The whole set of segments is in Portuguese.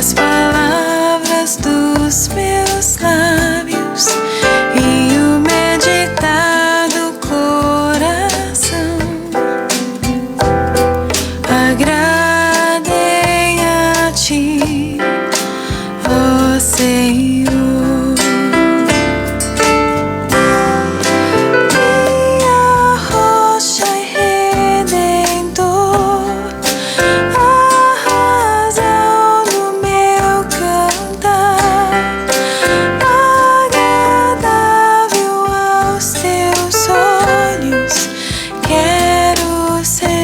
as palavras dos meus lábios e o meditar do coração agradem a ti, ó Senhor. Minha rocha e redentor, a razão do meu cantar, agradável aos teus olhos quero ser.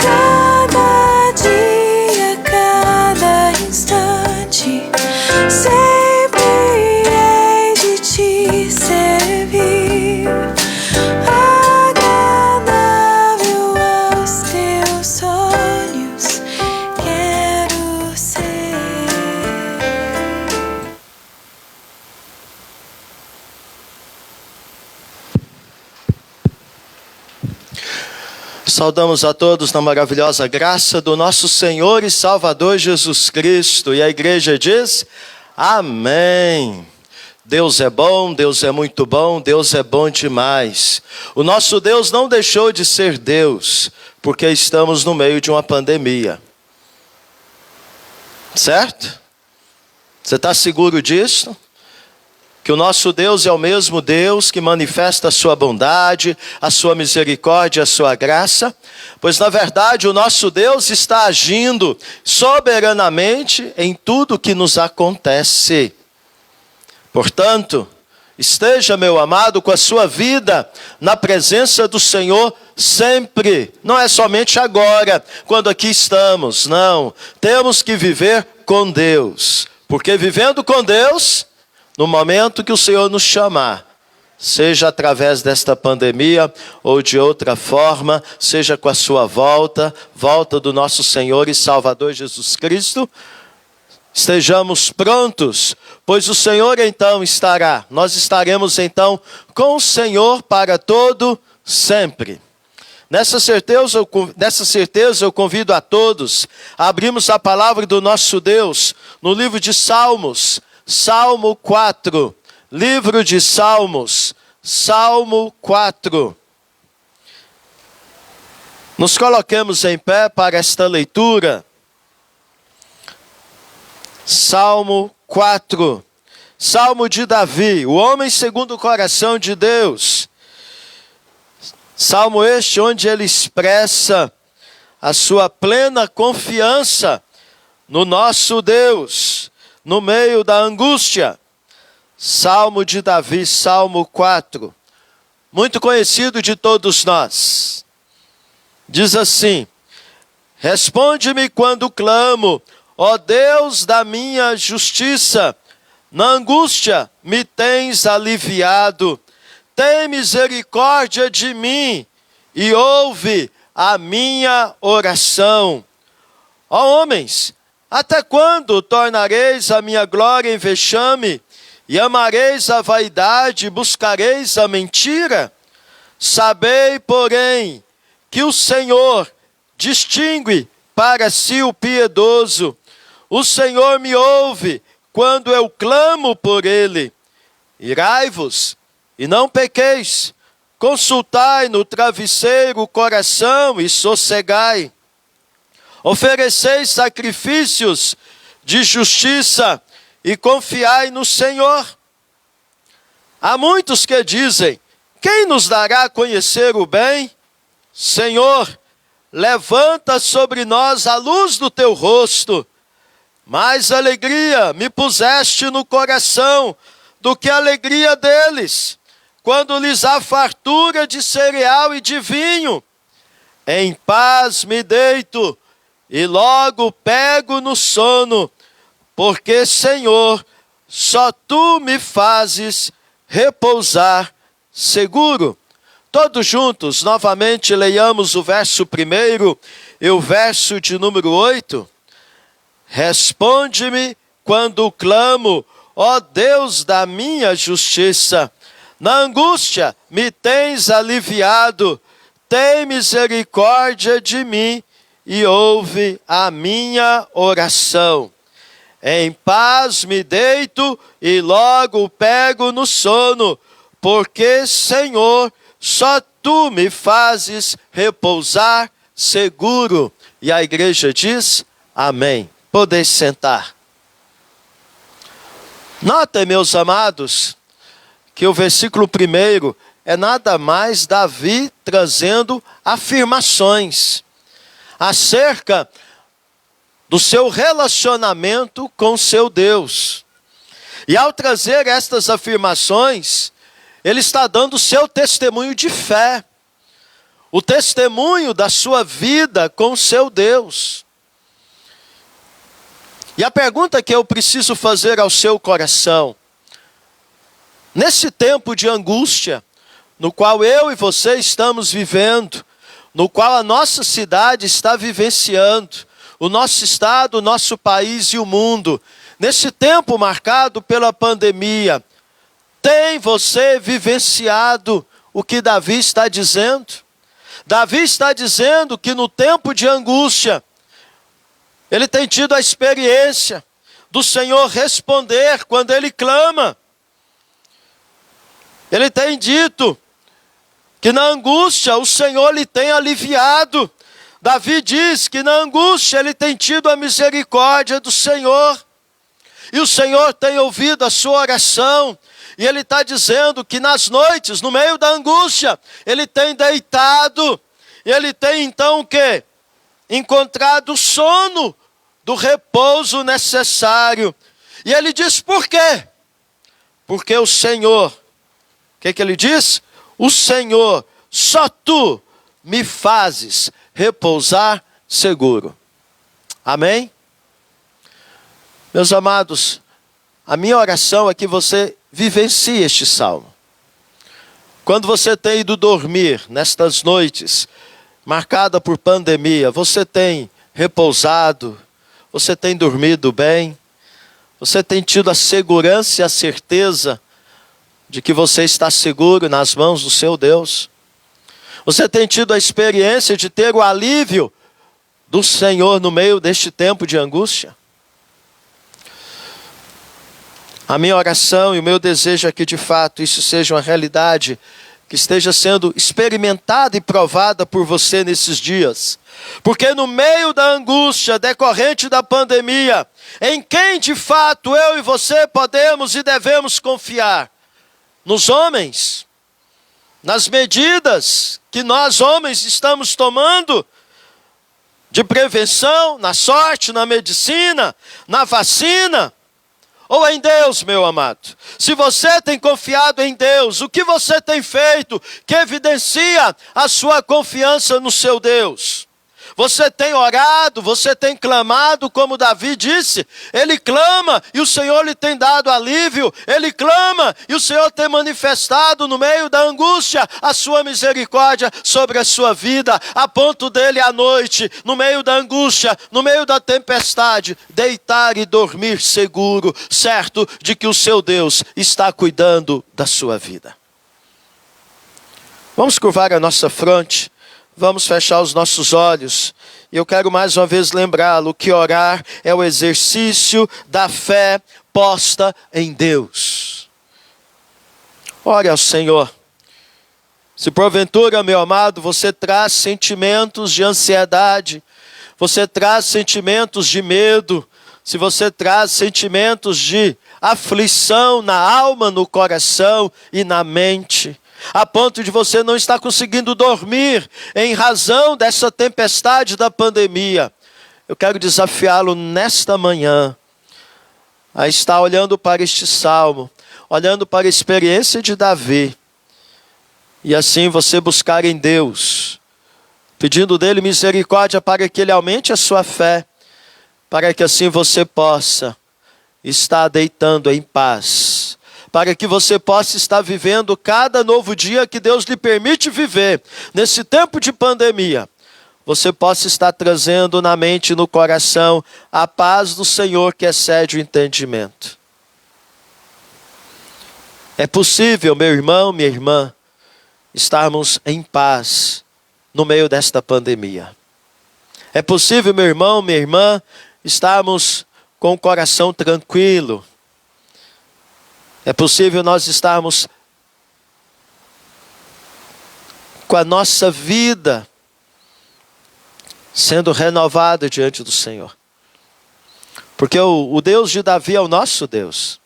Cada dia, cada instante, sempre hei de te servir. Agradável aos teus olhos quero ser. Saudamos a todos na maravilhosa graça do nosso Senhor e Salvador Jesus Cristo. E a igreja diz: amém. Deus é bom, Deus é muito bom, Deus é bom demais. O nosso Deus não deixou de ser Deus, porque estamos no meio de uma pandemia. Certo? Você está seguro disso? Que o nosso Deus é o mesmo Deus que manifesta a sua bondade, a sua misericórdia, a sua graça? Pois na verdade o nosso Deus está agindo soberanamente em tudo que nos acontece. Portanto, esteja, meu amado, com a sua vida na presença do Senhor sempre. Não é somente agora, quando aqui estamos, não. Temos que viver com Deus, porque vivendo com Deus, no momento que o Senhor nos chamar, seja através desta pandemia ou de outra forma, seja com a sua volta do nosso Senhor e Salvador Jesus Cristo, estejamos prontos, pois o Senhor então nós estaremos então com o Senhor para todo sempre. Nessa certeza eu convido a todos a abrirmos a palavra do nosso Deus no livro de Salmos, Salmo 4, livro de Salmos, Salmo 4. Nos coloquemos em pé para esta leitura. Salmo 4, Salmo de Davi, o homem segundo o coração de Deus. Salmo este onde ele expressa a sua plena confiança no nosso Deus, no meio da angústia. Salmo de Davi, Salmo 4, muito conhecido de todos nós. Diz assim: responde-me quando clamo, ó Deus da minha justiça, na angústia me tens aliviado. Tem misericórdia de mim e ouve a minha oração. Ó homens, até quando tornareis a minha glória em vexame, e amareis a vaidade, buscareis a mentira? Sabei, porém, que o Senhor distingue para si o piedoso. O Senhor me ouve quando eu clamo por ele. Irai-vos e não pequeis. Consultai no travesseiro o coração e sossegai. Ofereceis sacrifícios de justiça e confiai no Senhor. Há muitos que dizem: quem nos dará a conhecer o bem? Senhor, levanta sobre nós a luz do teu rosto. Mais alegria me puseste no coração do que a alegria deles, quando lhes há fartura de cereal e de vinho. Em paz me deito e logo pego no sono, porque, Senhor, só tu me fazes repousar seguro. Todos juntos, novamente, leiamos o verso 1 e o verso de número 8. Responde-me quando clamo, ó Deus da minha justiça. Na angústia me tens aliviado, tem misericórdia de mim e ouve a minha oração. Em paz me deito e logo pego no sono, porque, Senhor, só Tu me fazes repousar seguro. E a igreja diz, amém. Podeis sentar. Notem, meus amados, que o versículo 1 é nada mais Davi trazendo afirmações acerca do seu relacionamento com seu Deus. E ao trazer estas afirmações, ele está dando o seu testemunho de fé, o testemunho da sua vida com seu Deus. E a pergunta que eu preciso fazer ao seu coração, nesse tempo de angústia, no qual eu e você estamos vivendo, no qual a nossa cidade está vivenciando, o nosso estado, o nosso país e o mundo, nesse tempo marcado pela pandemia, tem você vivenciado o que Davi está dizendo? Davi está dizendo que no tempo de angústia, ele tem tido a experiência do Senhor responder quando ele clama. Ele tem dito que na angústia o Senhor lhe tem aliviado. Davi diz que na angústia ele tem tido a misericórdia do Senhor. E o Senhor tem ouvido a sua oração. E ele está dizendo que nas noites, no meio da angústia, ele tem deitado. E ele tem então o quê? Encontrado o sono do repouso necessário. E ele diz por quê? Porque o Senhor, o que ele diz? O Senhor, só Tu me fazes repousar seguro. Amém? Meus amados, a minha oração é que você vivencie este salmo. Quando você tem ido dormir nestas noites, marcada por pandemia, você tem repousado, você tem dormido bem, você tem tido a segurança e a certeza de que você está seguro nas mãos do seu Deus. Você tem tido a experiência de ter o alívio do Senhor no meio deste tempo de angústia? A minha oração e o meu desejo é que de fato isso seja uma realidade que esteja sendo experimentada e provada por você nesses dias. Porque no meio da angústia decorrente da pandemia, em quem de fato eu e você podemos e devemos confiar? Nos homens? Nas medidas que nós homens estamos tomando de prevenção, na sorte, na medicina, na vacina? Ou em Deus, meu amado? Se você tem confiado em Deus, o que você tem feito que evidencia a sua confiança no seu Deus? Você tem orado, você tem clamado, como Davi disse. Ele clama e o Senhor lhe tem dado alívio. Ele clama e o Senhor tem manifestado no meio da angústia a sua misericórdia sobre a sua vida, a ponto dele à noite, no meio da angústia, no meio da tempestade, deitar e dormir seguro, certo de que o seu Deus está cuidando da sua vida. Vamos curvar a nossa fronte. Vamos fechar os nossos olhos. E eu quero mais uma vez lembrá-lo que orar é o exercício da fé posta em Deus. Ore ao Senhor. Se porventura, meu amado, você traz sentimentos de ansiedade, você traz sentimentos de medo, se você traz sentimentos de aflição na alma, no coração e na mente, a ponto de você não estar conseguindo dormir em razão dessa tempestade da pandemia, eu quero desafiá-lo nesta manhã a estar olhando para este salmo, olhando para a experiência de Davi, e assim você buscar em Deus, pedindo dele misericórdia para que ele aumente a sua fé, para que assim você possa estar deitando em paz, para que você possa estar vivendo cada novo dia que Deus lhe permite viver. Nesse tempo de pandemia, você possa estar trazendo na mente e no coração a paz do Senhor que excede o entendimento. É possível, meu irmão, minha irmã, estarmos em paz no meio desta pandemia. É possível, meu irmão, minha irmã, estarmos com o coração tranquilo. É possível nós estarmos com a nossa vida sendo renovada diante do Senhor. Porque o Deus de Davi é o nosso Deus.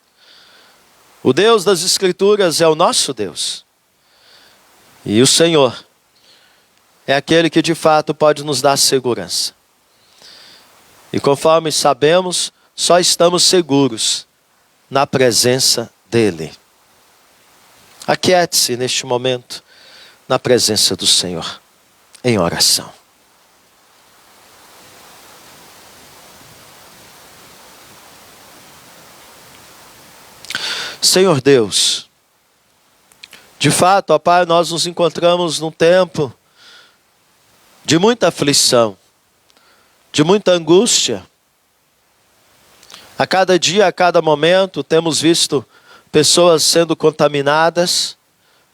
O Deus das Escrituras é o nosso Deus. E o Senhor é aquele que de fato pode nos dar segurança. E conforme sabemos, só estamos seguros na presença dEle. Aquiete-se neste momento na presença do Senhor, em oração. Senhor Deus, de fato, ó Pai, nós nos encontramos num tempo de muita aflição, de muita angústia. A cada dia, a cada momento, temos visto pessoas sendo contaminadas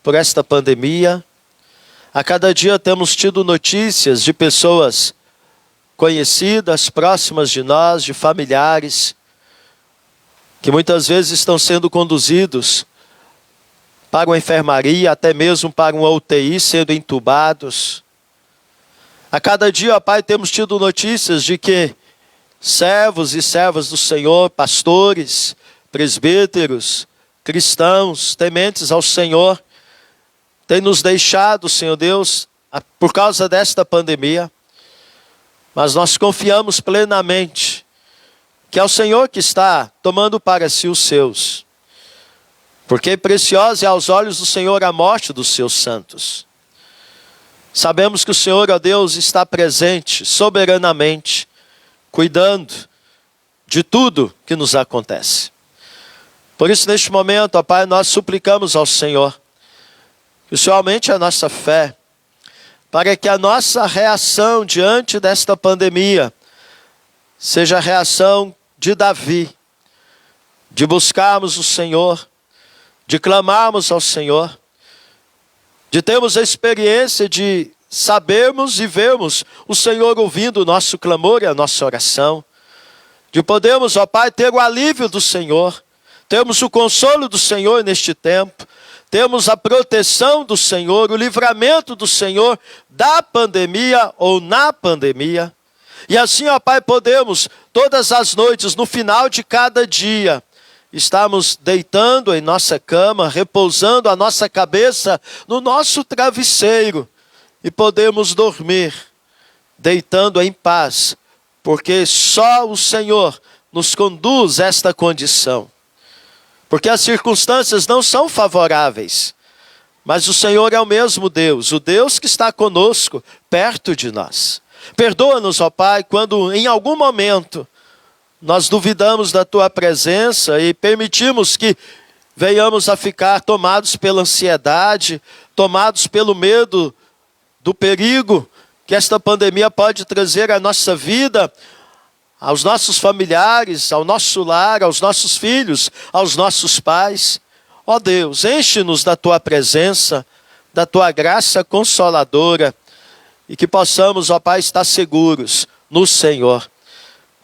por esta pandemia. A cada dia temos tido notícias de pessoas conhecidas, próximas de nós, de familiares, que muitas vezes estão sendo conduzidos para uma enfermaria, até mesmo para uma UTI, sendo entubados. A cada dia, ó Pai, temos tido notícias de que servos e servas do Senhor, pastores, presbíteros, cristãos, tementes ao Senhor, têm nos deixado, Senhor Deus, por causa desta pandemia. Mas nós confiamos plenamente que é o Senhor que está tomando para si os seus. Porque preciosa é aos olhos do Senhor a morte dos seus santos. Sabemos que o Senhor, ó Deus, está presente soberanamente, cuidando de tudo que nos acontece. Por isso, neste momento, ó Pai, nós suplicamos ao Senhor que o Senhor aumente a nossa fé, para que a nossa reação diante desta pandemia seja a reação de Davi, de buscarmos o Senhor, de clamarmos ao Senhor, de termos a experiência de sabermos e vermos o Senhor ouvindo o nosso clamor e a nossa oração, de podermos, ó Pai, ter o alívio do Senhor, termos o consolo do Senhor neste tempo, temos a proteção do Senhor, o livramento do Senhor da pandemia ou na pandemia. E assim, ó Pai, podemos, todas as noites, no final de cada dia, estarmos deitando em nossa cama, repousando a nossa cabeça no nosso travesseiro e podemos dormir, deitando em paz, porque só o Senhor nos conduz a esta condição. Porque as circunstâncias não são favoráveis, mas o Senhor é o mesmo Deus, o Deus que está conosco, perto de nós. Perdoa-nos, ó Pai, quando em algum momento nós duvidamos da Tua presença e permitimos que venhamos a ficar tomados pela ansiedade, tomados pelo medo do perigo que esta pandemia pode trazer à nossa vida, aos nossos familiares, ao nosso lar, aos nossos filhos, aos nossos pais. Ó Deus, enche-nos da Tua presença, da Tua graça consoladora, e que possamos, ó Pai, estar seguros no Senhor.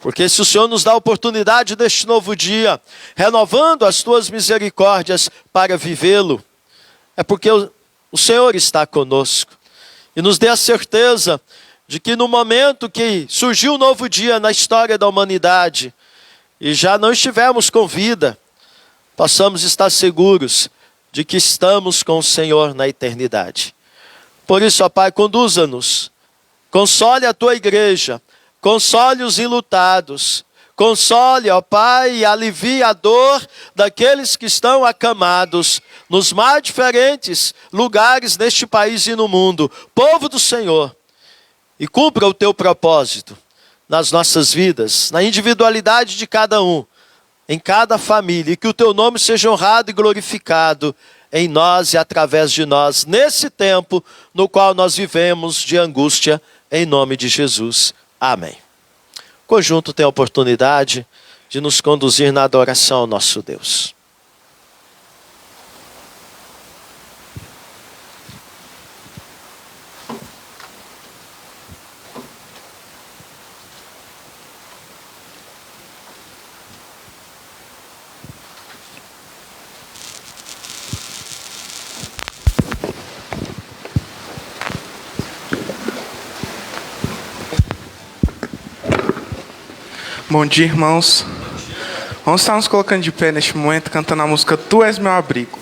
Porque se o Senhor nos dá a oportunidade deste novo dia, renovando as Tuas misericórdias para vivê-lo, é porque o Senhor está conosco. E nos dê a certeza de que no momento que surgiu um novo dia na história da humanidade, e já não estivermos com vida, possamos estar seguros de que estamos com o Senhor na eternidade. Por isso, ó Pai, conduza-nos, console a Tua igreja, console os enlutados, console, ó Pai, e alivie a dor daqueles que estão acamados nos mais diferentes lugares neste país e no mundo. Povo do Senhor, e cumpra o Teu propósito nas nossas vidas, na individualidade de cada um, em cada família, e que o Teu nome seja honrado e glorificado em nós e através de nós, nesse tempo no qual nós vivemos de angústia, em nome de Jesus. Amém. O conjunto tem a oportunidade de nos conduzir na adoração ao nosso Deus. Bom dia, irmãos. Vamos estar nos colocando de pé neste momento, cantando a música Tu És Meu Abrigo.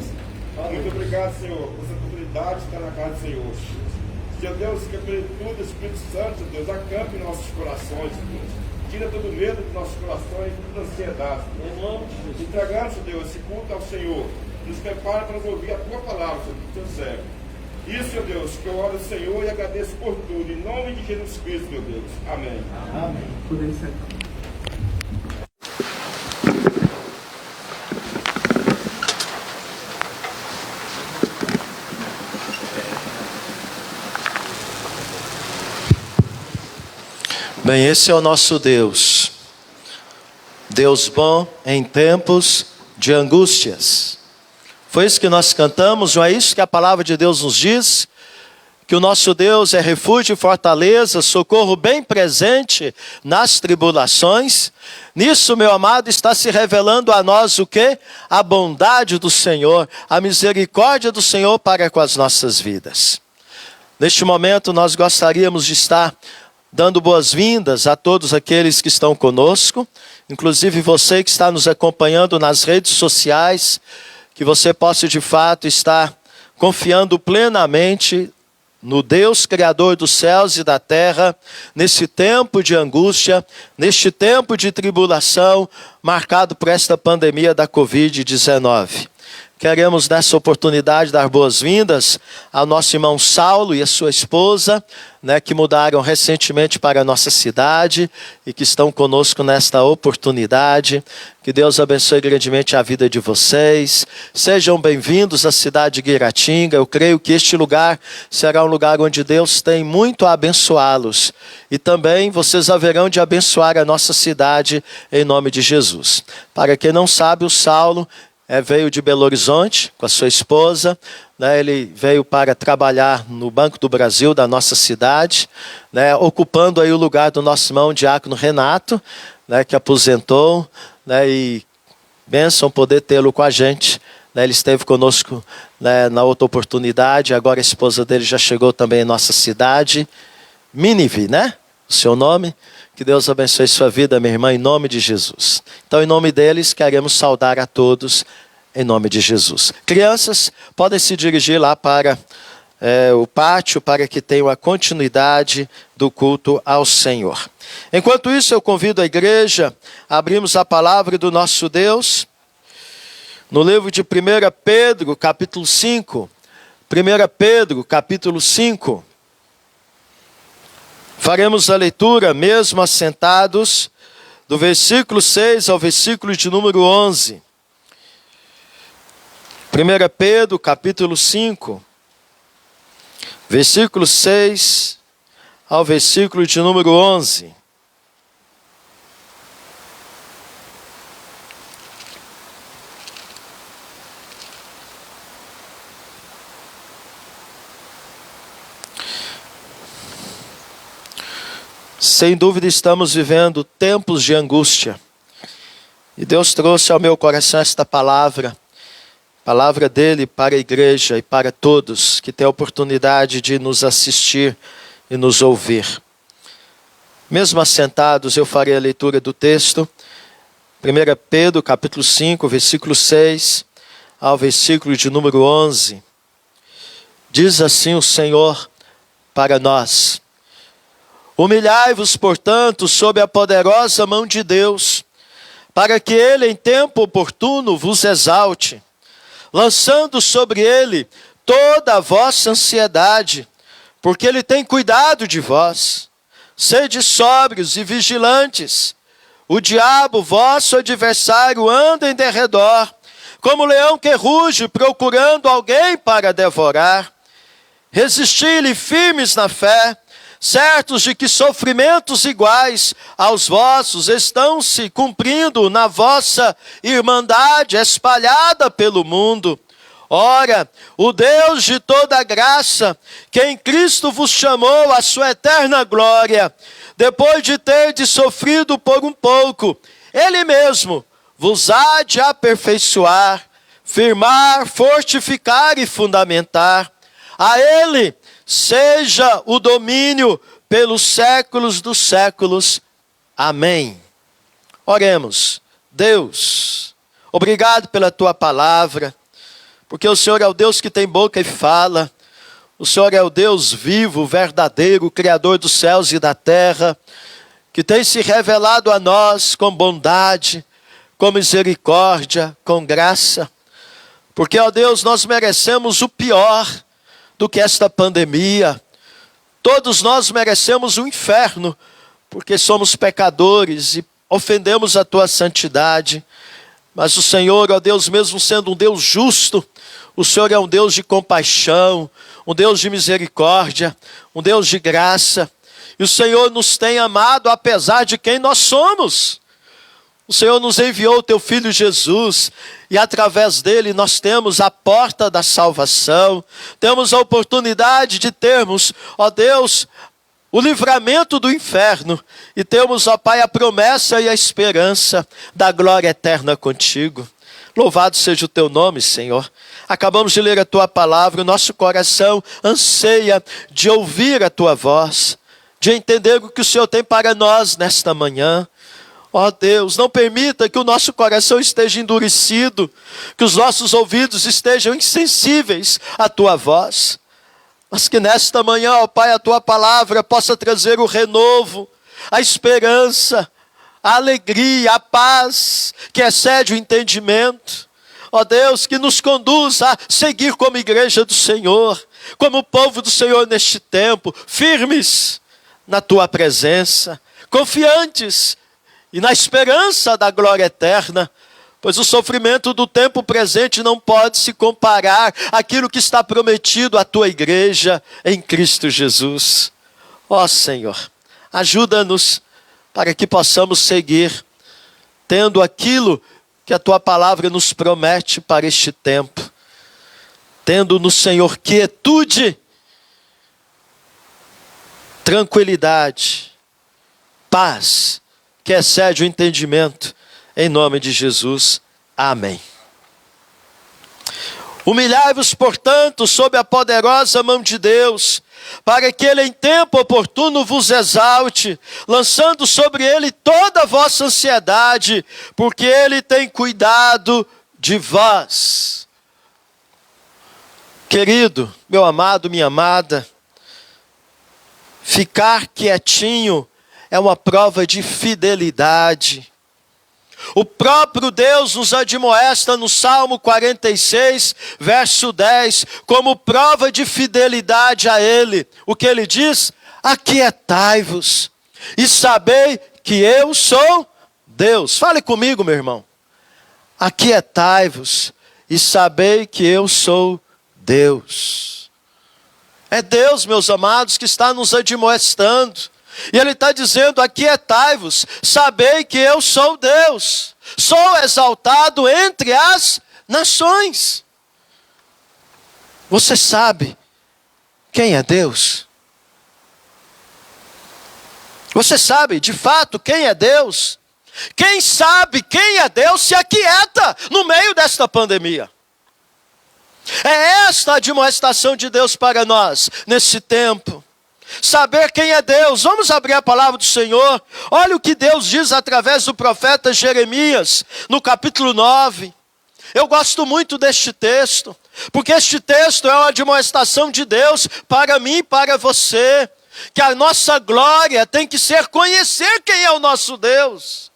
presença. Muito obrigado, Senhor, por essa oportunidade de estar na casa do Senhor. Senhor Deus, que a plenitude do Espírito Santo, Deus, acampe em nossos corações, Deus. Tira todo o medo dos nossos corações, toda a ansiedade. Entregamos, Deus, esse culto ao Senhor. Nos prepara para ouvir a Tua palavra, Senhor, do Teu servo. Isso, meu Deus, que eu oro ao Senhor e agradeço por tudo. Em nome de Jesus Cristo, meu Deus. Amém. Amém. Podemos sentar. Bem, esse é o nosso Deus. Deus bom em tempos de angústias. Foi isso que nós cantamos, não é isso que a palavra de Deus nos diz? Que o nosso Deus é refúgio e fortaleza, socorro bem presente nas tribulações. Nisso, meu amado, está se revelando a nós o quê? A bondade do Senhor, a misericórdia do Senhor para com as nossas vidas. Neste momento, nós gostaríamos de estar dando boas-vindas a todos aqueles que estão conosco, inclusive você que está nos acompanhando nas redes sociais, que você possa de fato estar confiando plenamente no Deus Criador dos céus e da terra, nesse tempo de angústia, neste tempo de tribulação, marcado por esta pandemia da Covid-19. Queremos nessa oportunidade dar boas-vindas ao nosso irmão Saulo e a sua esposa, que mudaram recentemente para a nossa cidade e que estão conosco nesta oportunidade. Que Deus abençoe grandemente a vida de vocês. Sejam bem-vindos à cidade de Guiratinga. Eu creio que este lugar será um lugar onde Deus tem muito a abençoá-los. E também vocês haverão de abençoar a nossa cidade em nome de Jesus. Para quem não sabe, o Saulo veio de Belo Horizonte com a sua esposa, ele veio para trabalhar no Banco do Brasil da nossa cidade, ocupando aí o lugar do nosso irmão diácono Renato, que aposentou, e bênção poder tê-lo com a gente. Ele esteve conosco na outra oportunidade, agora a esposa dele já chegou também em nossa cidade, Minivi, o seu nome. Que Deus abençoe sua vida, minha irmã, em nome de Jesus. Então, em nome deles, queremos saudar a todos, em nome de Jesus. Crianças, podem se dirigir lá para o pátio, para que tenham a continuidade do culto ao Senhor. Enquanto isso, eu convido a igreja a abrirmos a palavra do nosso Deus, no livro de 1 Pedro, capítulo 5. 1 Pedro, capítulo 5. Faremos a leitura, mesmo assentados, do versículo 6 ao versículo de número 11. 1 Pedro, capítulo 5, versículo 6 ao versículo de número 11. Sem dúvida estamos vivendo tempos de angústia. E Deus trouxe ao meu coração esta palavra dele para a igreja e para todos que têm a oportunidade de nos assistir e nos ouvir. Mesmo assentados, eu farei a leitura do texto. 1 Pedro, capítulo 5, versículo 6 ao versículo de número 11. Diz assim o Senhor para nós: humilhai-vos, portanto, sob a poderosa mão de Deus, para que ele em tempo oportuno vos exalte, lançando sobre ele toda a vossa ansiedade, porque ele tem cuidado de vós. Sede sóbrios e vigilantes. O diabo, vosso adversário, anda em derredor, como leão que ruge, procurando alguém para devorar. Resisti-lhe firmes na fé, certos de que sofrimentos iguais aos vossos estão se cumprindo na vossa irmandade espalhada pelo mundo. Ora, o Deus de toda graça, que em Cristo vos chamou à sua eterna glória, depois de terdes sofrido por um pouco, Ele mesmo vos há de aperfeiçoar, firmar, fortificar e fundamentar. A Ele seja o domínio pelos séculos dos séculos. Amém. Oremos. Deus, obrigado pela Tua palavra. porque o Senhor é o Deus que tem boca e fala, o Senhor é o Deus vivo, verdadeiro, Criador dos céus e da terra, que tem se revelado a nós com bondade, com misericórdia, com graça, porque, ó Deus, nós merecemos o pior do que esta pandemia. Todos nós merecemos o inferno, porque somos pecadores e ofendemos a tua santidade. Mas o Senhor, ó Deus, mesmo sendo um Deus justo, o Senhor é um Deus de compaixão, um Deus de misericórdia, um Deus de graça. E o Senhor nos tem amado apesar de quem nós somos. O Senhor nos enviou o teu Filho Jesus, e através dele nós temos a porta da salvação, temos a oportunidade de termos, ó Deus, o livramento do inferno, e temos, ó Pai, a promessa e a esperança da glória eterna contigo. Louvado seja o teu nome, Senhor. Acabamos de ler a tua palavra, o nosso coração anseia de ouvir a tua voz, de entender o que o Senhor tem para nós nesta manhã. Ó Deus, não permita que o nosso coração esteja endurecido, que os nossos ouvidos estejam insensíveis à tua voz, mas que nesta manhã, ó Pai, a tua palavra possa trazer o renovo, a esperança, a alegria, a paz, que excede o entendimento. Ó Deus, que nos conduz a seguir como igreja do Senhor, como povo do Senhor neste tempo, firmes na tua presença, confiantes e na esperança da glória eterna, pois o sofrimento do tempo presente não pode se comparar àquilo que está prometido à tua igreja em Cristo Jesus. Ó Senhor, ajuda-nos para que possamos seguir tendo aquilo que a tua palavra nos promete para este tempo, tendo no Senhor quietude, tranquilidade, paz, que excede o entendimento, em nome de Jesus, amém. Humilhai-vos, portanto, sob a poderosa mão de Deus, para que ele em tempo oportuno vos exalte, lançando sobre ele toda a vossa ansiedade, porque ele tem cuidado de vós. Querido, meu amado, minha amada, ficar quietinho é uma prova de fidelidade. O próprio Deus nos admoesta no Salmo 46, verso 10, como prova de fidelidade a Ele. O que Ele diz? Aquietai-vos e sabei que eu sou Deus. Fale comigo, meu irmão. Aquietai-vos e sabei que eu sou Deus. É Deus, meus amados, que está nos admoestando. E Ele está dizendo, aquietai-vos, sabei que eu sou Deus, sou exaltado entre as nações. Você sabe quem é Deus? Você sabe de fato quem é Deus? Quem sabe quem é Deus se aquieta no meio desta pandemia. É esta a admoestação de Deus para nós nesse tempo. Saber quem é Deus. Vamos abrir a palavra do Senhor. Olha o que Deus diz através do profeta Jeremias, no capítulo 9. Eu gosto muito deste texto, porque este texto é uma admoestação de Deus para mim e para você, que a nossa glória tem que ser conhecer quem é o nosso Deus.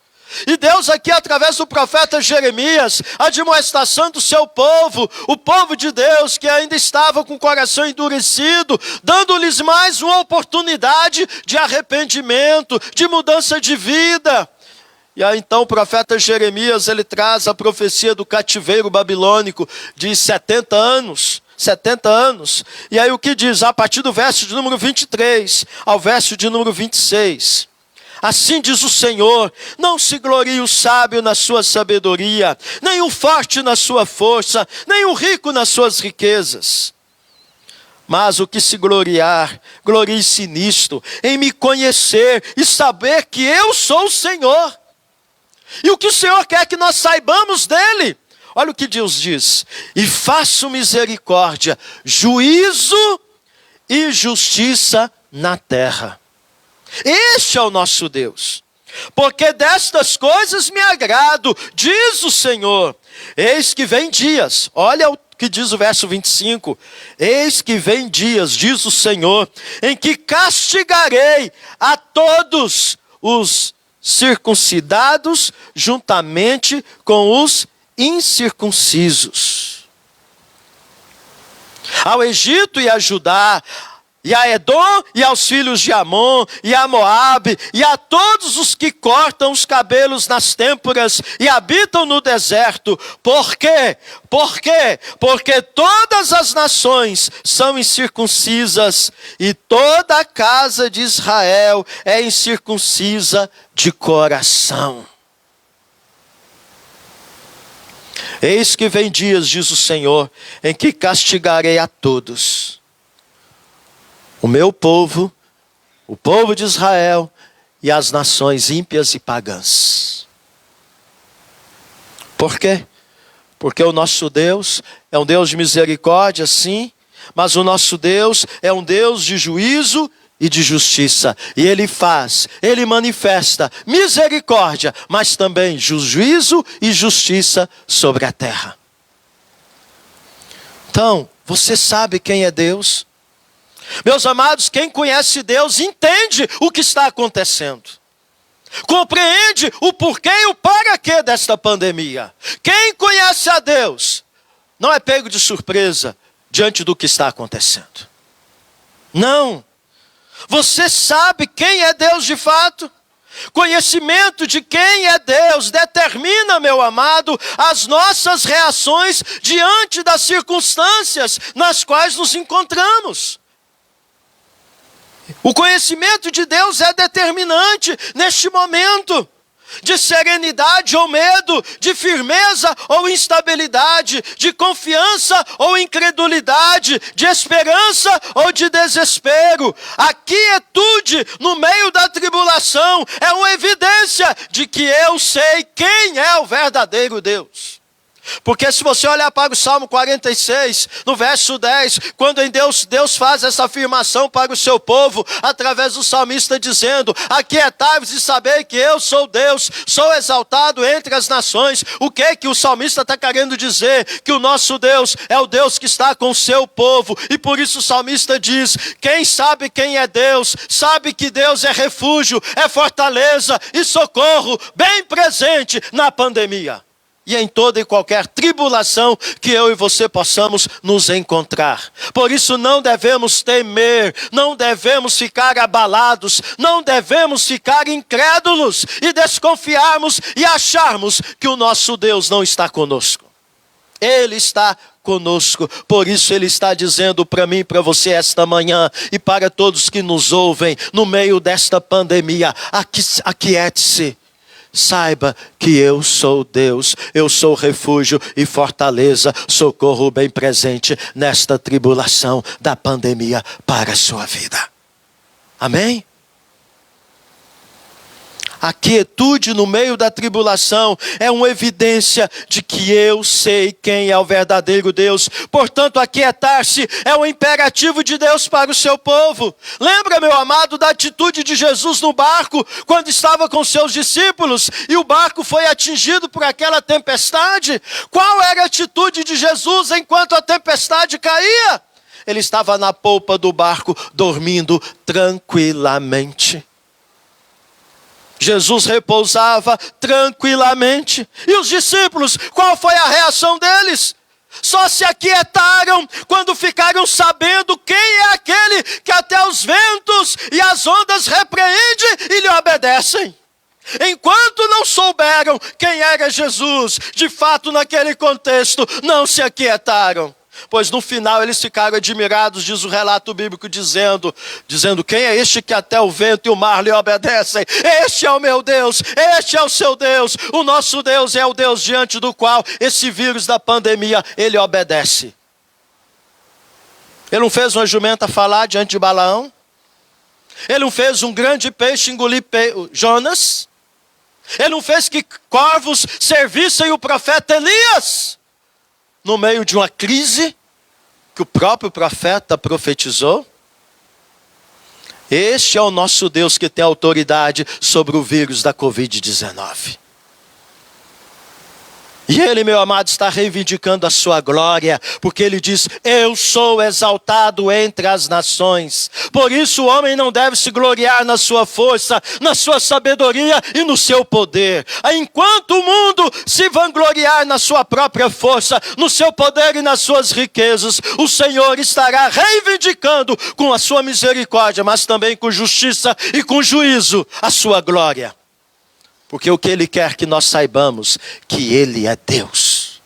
E Deus aqui, através do profeta Jeremias, a admoestação do seu povo, o povo de Deus que ainda estava com o coração endurecido, dando-lhes mais uma oportunidade de arrependimento, de mudança de vida. E aí então o profeta Jeremias, ele traz a profecia do cativeiro babilônico de 70 anos. 70 anos. E aí o que diz? A partir do verso de número 23 ao verso de número 26. Assim diz o Senhor, não se glorie o sábio na sua sabedoria, nem o forte na sua força, nem o rico nas suas riquezas. Mas o que se gloriar, glorie-se nisto, em me conhecer e saber que eu sou o Senhor. E o que o Senhor quer que nós saibamos dele? Olha o que Deus diz, e faço misericórdia, juízo e justiça na terra. Este é o nosso Deus, porque destas coisas me agrado, diz o Senhor. Eis que vem dias, olha que diz o verso 25: eis que vem dias, diz o Senhor, em que castigarei a todos os circuncidados juntamente com os incircuncisos. Ao Egito e a Judá, e a Edom e aos filhos de Amon, e a Moabe, e a todos os que cortam os cabelos nas têmporas e habitam no deserto. Por quê? Por quê? Porque todas as nações são incircuncisas, e toda a casa de Israel é incircuncisa de coração. Eis que vem dias, diz o Senhor, em que castigarei a todos. O meu povo, o povo de Israel e as nações ímpias e pagãs. Por quê? Porque o nosso Deus é um Deus de misericórdia, sim, mas o nosso Deus é um Deus de juízo e de justiça. E Ele manifesta misericórdia, mas também juízo e justiça sobre a terra. Então, você sabe quem é Deus? Meus amados, quem conhece Deus entende o que está acontecendo. Compreende o porquê e o para quê desta pandemia. Quem conhece a Deus não é pego de surpresa diante do que está acontecendo. Não. Você sabe quem é Deus de fato? Conhecimento de quem é Deus determina, meu amado, as nossas reações diante das circunstâncias nas quais nos encontramos. O conhecimento de Deus é determinante neste momento, de serenidade ou medo, de firmeza ou instabilidade, de confiança ou incredulidade, de esperança ou de desespero. A quietude no meio da tribulação é uma evidência de que eu sei quem é o verdadeiro Deus. Porque se você olhar para o Salmo 46, no verso 10, quando em Deus faz essa afirmação para o seu povo, através do salmista dizendo: aquietai-vos e sabei que eu sou Deus, sou exaltado entre as nações. O que o salmista está querendo dizer? Que o nosso Deus é o Deus que está com o seu povo, e por isso o salmista diz: quem sabe quem é Deus, sabe que Deus é refúgio, é fortaleza e socorro, bem presente na pandemia. E em toda e qualquer tribulação que eu e você possamos nos encontrar. Por isso não devemos temer, não devemos ficar abalados, não devemos ficar incrédulos e desconfiarmos e acharmos que o nosso Deus não está conosco. Ele está conosco, por isso Ele está dizendo para mim e para você esta manhã, e para todos que nos ouvem, no meio desta pandemia: aquiete-se. Saiba que eu sou Deus, eu sou refúgio e fortaleza, socorro bem presente nesta tribulação da pandemia para a sua vida. Amém? A quietude no meio da tribulação é uma evidência de que eu sei quem é o verdadeiro Deus. Portanto, aquietar-se é um imperativo de Deus para o seu povo. Lembra, meu amado, da atitude de Jesus no barco, quando estava com seus discípulos e o barco foi atingido por aquela tempestade? Qual era a atitude de Jesus enquanto a tempestade caía? Ele estava na polpa do barco, dormindo tranquilamente. Jesus repousava tranquilamente. E os discípulos, qual foi a reação deles? Só se aquietaram quando ficaram sabendo quem é aquele que até os ventos e as ondas repreende e lhe obedecem. Enquanto não souberam quem era Jesus, de fato naquele contexto, não se aquietaram. Pois no final eles ficaram admirados, diz o relato bíblico, dizendo: quem é este que até o vento e o mar lhe obedecem? Este é o meu Deus, este é o seu Deus. O nosso Deus é o Deus diante do qual esse vírus da pandemia, ele obedece. Ele não fez uma jumenta falar diante de Balaão? Ele não fez um grande peixe engolir Jonas? Ele não fez que corvos servissem o profeta Elias? No meio de uma crise que o próprio profeta profetizou? Este é o nosso Deus que tem autoridade sobre o vírus da Covid-19. E ele, meu amado, está reivindicando a sua glória, porque ele diz: eu sou exaltado entre as nações. Por isso o homem não deve se gloriar na sua força, na sua sabedoria e no seu poder. Enquanto o mundo se vangloriar na sua própria força, no seu poder e nas suas riquezas, o Senhor estará reivindicando com a sua misericórdia, mas também com justiça e com juízo, a sua glória. Porque o que Ele quer que nós saibamos, que Ele é Deus.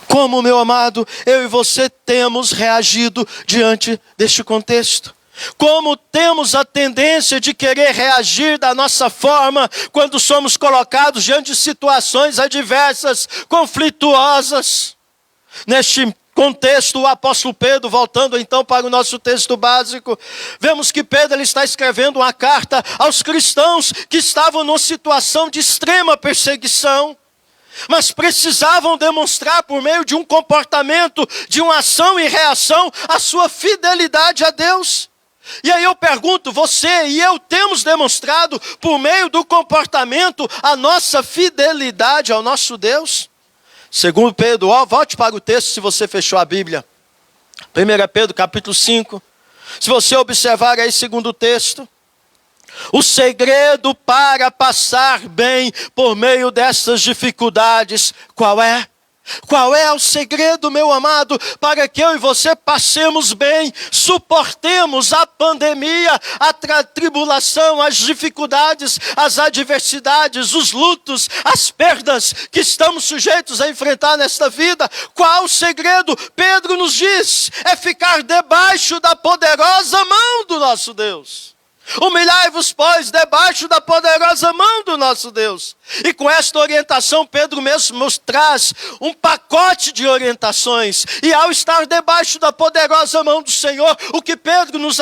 Como, meu amado, eu e você temos reagido diante deste contexto? Como temos a tendência de querer reagir da nossa forma quando somos colocados diante de situações adversas, conflituosas? Neste contexto, o apóstolo Pedro, voltando então para o nosso texto básico, vemos que Pedro ele está escrevendo uma carta aos cristãos que estavam numa situação de extrema perseguição, mas precisavam demonstrar por meio de um comportamento, de uma ação e reação, a sua fidelidade a Deus. E aí eu pergunto, você e eu temos demonstrado por meio do comportamento a nossa fidelidade ao nosso Deus? Segundo Pedro, volte para o texto se você fechou a Bíblia. 1 Pedro capítulo 5. Se você observar aí segundo o texto, o segredo para passar bem por meio dessas dificuldades, qual é? Qual é o segredo, meu amado, para que eu e você passemos bem, suportemos a pandemia, a tribulação, as dificuldades, as adversidades, os lutos, as perdas que estamos sujeitos a enfrentar nesta vida? Qual o segredo? Pedro nos diz, é ficar debaixo da poderosa mão do nosso Deus. Humilhai-vos, pois, debaixo da poderosa mão do nosso Deus. E com esta orientação, Pedro mesmo nos traz um pacote de orientações. E ao estar debaixo da poderosa mão do Senhor, o que Pedro nos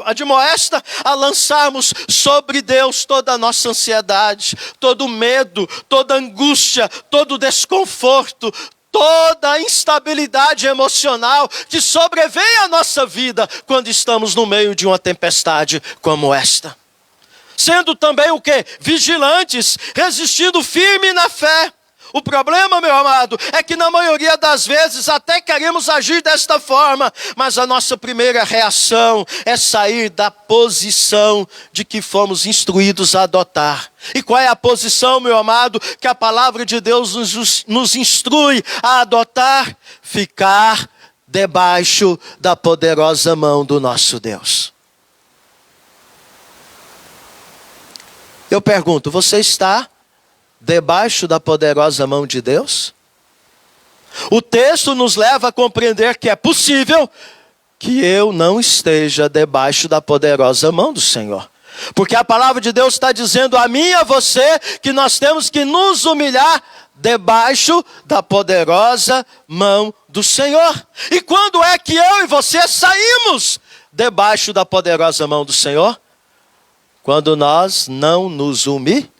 admoesta? A lançarmos sobre Deus toda a nossa ansiedade, todo medo, toda angústia, todo desconforto, toda a instabilidade emocional que sobrevém à nossa vida quando estamos no meio de uma tempestade como esta. Sendo também o quê? Vigilantes, resistindo firme na fé. O problema, meu amado, é que na maioria das vezes até queremos agir desta forma, mas a nossa primeira reação é sair da posição de que fomos instruídos a adotar. E qual é a posição, meu amado, que a palavra de Deus nos instrui a adotar? Ficar debaixo da poderosa mão do nosso Deus. Eu pergunto, você está debaixo da poderosa mão de Deus? O texto nos leva a compreender que é possível que eu não esteja debaixo da poderosa mão do Senhor. Porque a palavra de Deus está dizendo a mim e a você que nós temos que nos humilhar debaixo da poderosa mão do Senhor. E quando é que eu e você saímos debaixo da poderosa mão do Senhor? Quando nós não nos humilhamos.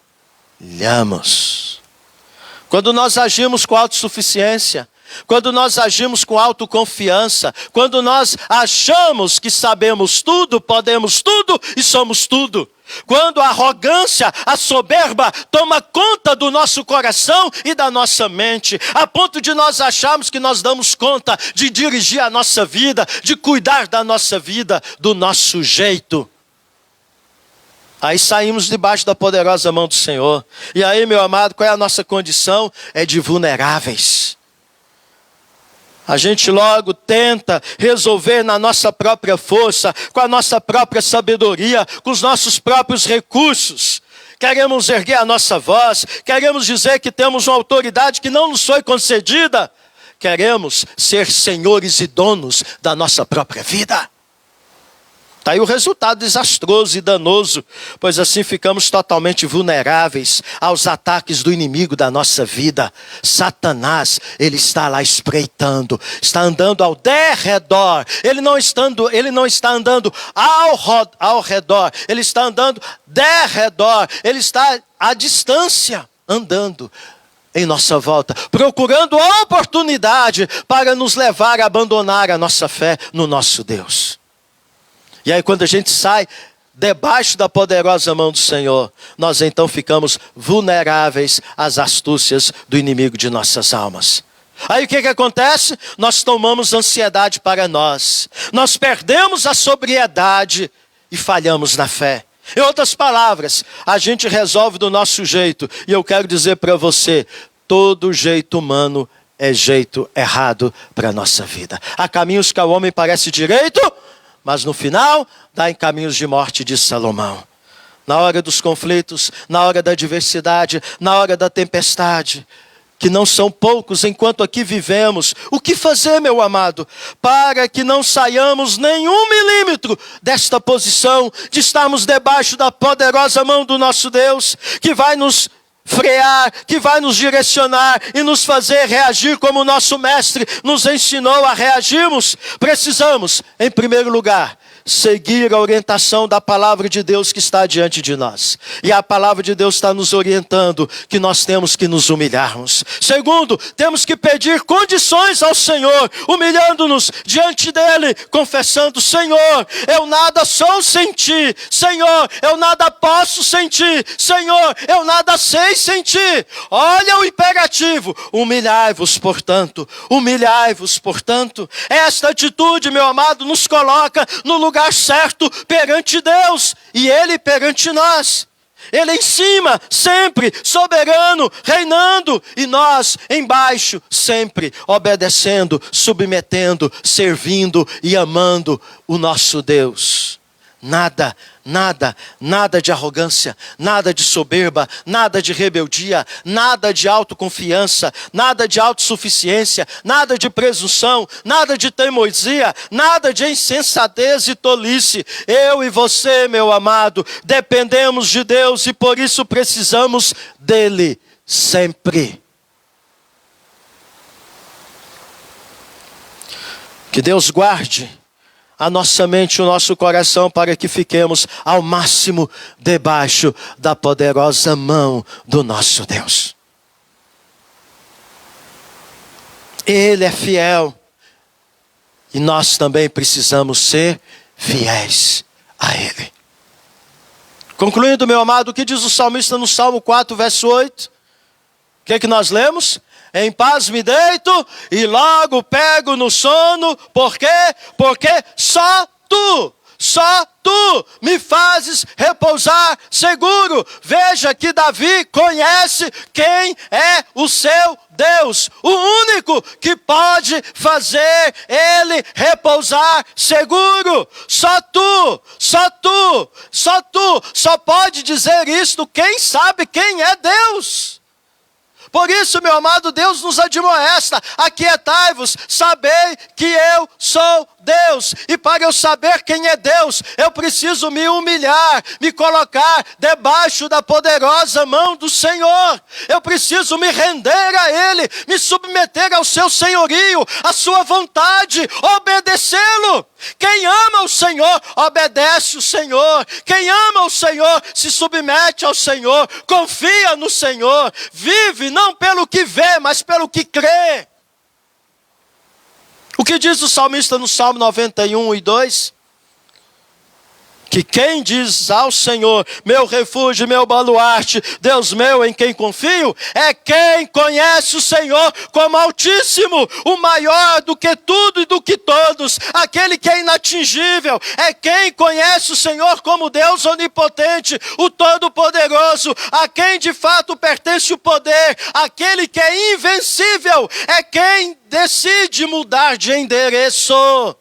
Quando nós agimos com autossuficiência. Quando nós agimos com autoconfiança. Quando nós achamos que sabemos tudo, podemos tudo e somos tudo. Quando a arrogância, a soberba toma conta do nosso coração e da nossa mente, a ponto de nós acharmos que nós damos conta de dirigir a nossa vida, de cuidar da nossa vida, do nosso jeito. Aí saímos debaixo da poderosa mão do Senhor. E aí, meu amado, qual é a nossa condição? É de vulneráveis. A gente logo tenta resolver na nossa própria força, com a nossa própria sabedoria, com os nossos próprios recursos. Queremos erguer a nossa voz, queremos dizer que temos uma autoridade que não nos foi concedida. Queremos ser senhores e donos da nossa própria vida. Está aí o resultado desastroso e danoso, pois assim ficamos totalmente vulneráveis aos ataques do inimigo da nossa vida. Satanás, ele está lá espreitando, está andando ao derredor. Ele não está andando ao redor, ele está andando derredor. Ele está à distância, andando em nossa volta, procurando a oportunidade para nos levar a abandonar a nossa fé no nosso Deus. E aí quando a gente sai debaixo da poderosa mão do Senhor, nós então ficamos vulneráveis às astúcias do inimigo de nossas almas. Aí o que acontece? Nós tomamos ansiedade para nós. Nós perdemos a sobriedade e falhamos na fé. Em outras palavras, a gente resolve do nosso jeito. E eu quero dizer para você, todo jeito humano é jeito errado para a nossa vida. Há caminhos que ao homem parece direito, mas no final dá em caminhos de morte, diz Salomão. Na hora dos conflitos, na hora da adversidade, na hora da tempestade, que não são poucos enquanto aqui vivemos. O que fazer, meu amado, para que não saiamos nem 1 milímetro desta posição de estarmos debaixo da poderosa mão do nosso Deus, que vai nos frear, que vai nos direcionar e nos fazer reagir como o nosso mestre nos ensinou a reagirmos? Precisamos, em primeiro lugar, seguir a orientação da palavra de Deus que está diante de nós. E a palavra de Deus está nos orientando que nós temos que nos humilharmos. Segundo, temos que pedir condições ao Senhor, humilhando-nos diante dele, confessando: Senhor, eu nada sou sem ti. Senhor, eu nada posso sem ti. Senhor, eu nada sei sem ti. Olha o imperativo: humilhai-vos, portanto. Humilhai-vos, portanto. Esta atitude, meu amado, nos coloca no lugar certo perante Deus e Ele perante nós. Ele em cima, sempre soberano, reinando, e nós embaixo, sempre obedecendo, submetendo, servindo e amando o nosso Deus. Nada de arrogância, nada de soberba, nada de rebeldia, nada de autoconfiança, nada de autossuficiência, nada de presunção, nada de teimosia, nada de insensatez e tolice. Eu e você, meu amado, dependemos de Deus e por isso precisamos dele sempre. Que Deus guarde a nossa mente e o nosso coração para que fiquemos ao máximo debaixo da poderosa mão do nosso Deus. Ele é fiel e nós também precisamos ser fiéis a Ele. Concluindo, meu amado, o que diz o salmista no Salmo 4, verso 8? O que é que nós lemos? Em paz me deito e logo pego no sono. Por quê? Porque só tu me fazes repousar seguro. Veja que Davi conhece quem é o seu Deus, o único que pode fazer ele repousar seguro. Só tu pode dizer isto. Quem sabe quem é Deus? Por isso, meu amado, Deus nos admoesta: aquietai-vos, sabei que eu sou Deus. E para eu saber quem é Deus, eu preciso me humilhar, me colocar debaixo da poderosa mão do Senhor. Eu preciso me render a Ele, me submeter ao seu senhorio, à sua vontade, obedecê-lo. Quem ama o Senhor, obedece o Senhor. Quem ama o Senhor, se submete ao Senhor, confia no Senhor, vive não pelo que vê, mas pelo que crê. O que diz o salmista no Salmo 91 e 2? Que quem diz ao Senhor, meu refúgio, meu baluarte, Deus meu em quem confio, é quem conhece o Senhor como Altíssimo, o maior do que tudo e do que todos, aquele que é inatingível. É quem conhece o Senhor como Deus onipotente, o Todo-Poderoso, a quem de fato pertence o poder, aquele que é invencível. É quem decide mudar de endereço,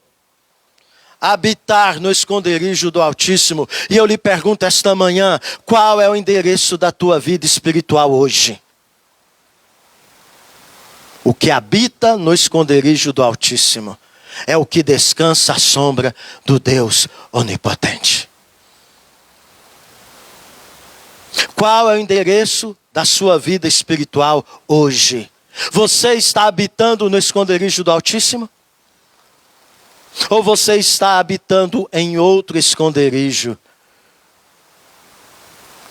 habitar no esconderijo do Altíssimo. E eu lhe pergunto esta manhã: qual é o endereço da tua vida espiritual hoje? O que habita no esconderijo do Altíssimo é o que descansa à sombra do Deus onipotente. Qual é o endereço da sua vida espiritual hoje? Você está habitando no esconderijo do Altíssimo? Ou você está habitando em outro esconderijo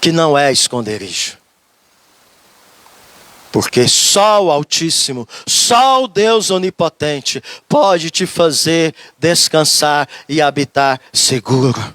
que não é esconderijo? Porque só o Altíssimo, só o Deus onipotente pode te fazer descansar e habitar seguro.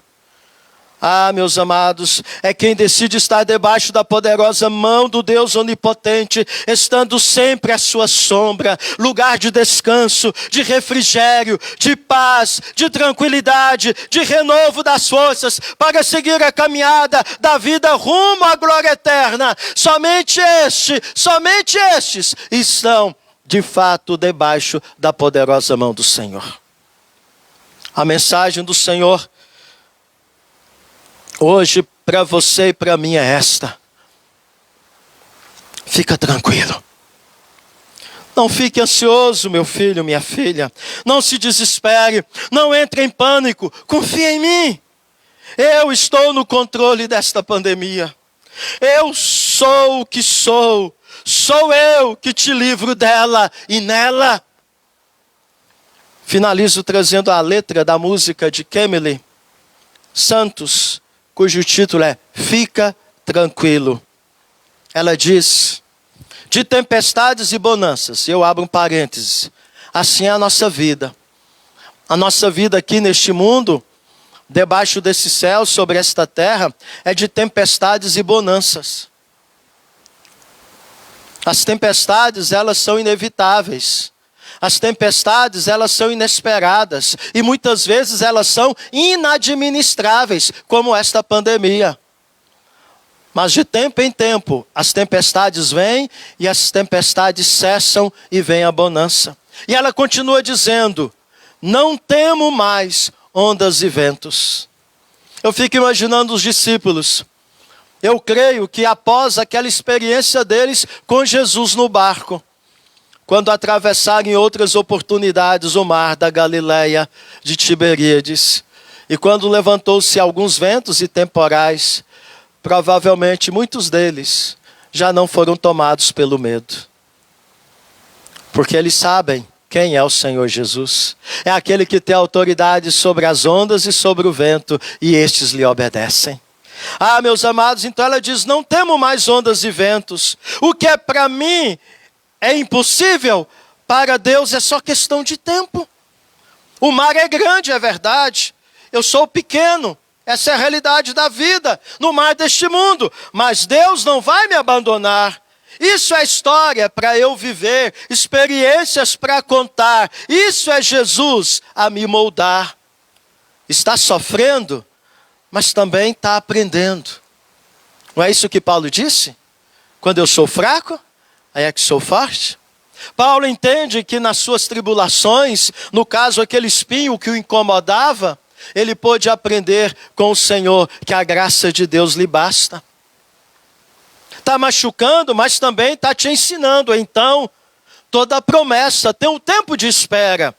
Ah, meus amados, é quem decide estar debaixo da poderosa mão do Deus onipotente, estando sempre à sua sombra, lugar de descanso, de refrigério, de paz, de tranquilidade, de renovo das forças, para seguir a caminhada da vida rumo à glória eterna. Somente estes estão, de fato, debaixo da poderosa mão do Senhor. A mensagem do Senhor hoje, para você e para mim, é esta: fica tranquilo. Não fique ansioso, meu filho, minha filha. Não se desespere. Não entre em pânico. Confia em mim. Eu estou no controle desta pandemia. Eu sou o que sou. Sou eu que te livro dela e nela. Finalizo trazendo a letra da música de Kemily Santos, cujo título é Fica Tranquilo. Ela diz: de tempestades e bonanças, eu abro um parênteses, assim é a nossa vida. A nossa vida aqui neste mundo, debaixo desse céu, sobre esta terra, é de tempestades e bonanças. As tempestades, elas são inevitáveis. As tempestades, elas são inesperadas e muitas vezes elas são inadministráveis, como esta pandemia. Mas de tempo em tempo, as tempestades vêm e as tempestades cessam e vem a bonança. E ela continua dizendo: não temo mais ondas e ventos. Eu fico imaginando os discípulos. Eu creio que após aquela experiência deles com Jesus no barco, quando atravessaram em outras oportunidades o mar da Galileia de Tiberíades, e quando levantou-se alguns ventos e temporais, provavelmente muitos deles já não foram tomados pelo medo. Porque eles sabem quem é o Senhor Jesus. É aquele que tem autoridade sobre as ondas e sobre o vento, e estes lhe obedecem. Ah, meus amados, então ela diz: não temo mais ondas e ventos. O que é para mim é impossível, para Deus é só questão de tempo. O mar é grande, é verdade. Eu sou pequeno. Essa é a realidade da vida no mar deste mundo. Mas Deus não vai me abandonar. Isso é história para eu viver, experiências para contar. Isso é Jesus a me moldar. Está sofrendo, mas também está aprendendo. Não é isso que Paulo disse? Quando eu sou fraco, aí é que sou forte. Paulo entende que nas suas tribulações, no caso aquele espinho que o incomodava, ele pôde aprender com o Senhor que a graça de Deus lhe basta. Está machucando, mas também está te ensinando. Então, toda a promessa tem um tempo de espera.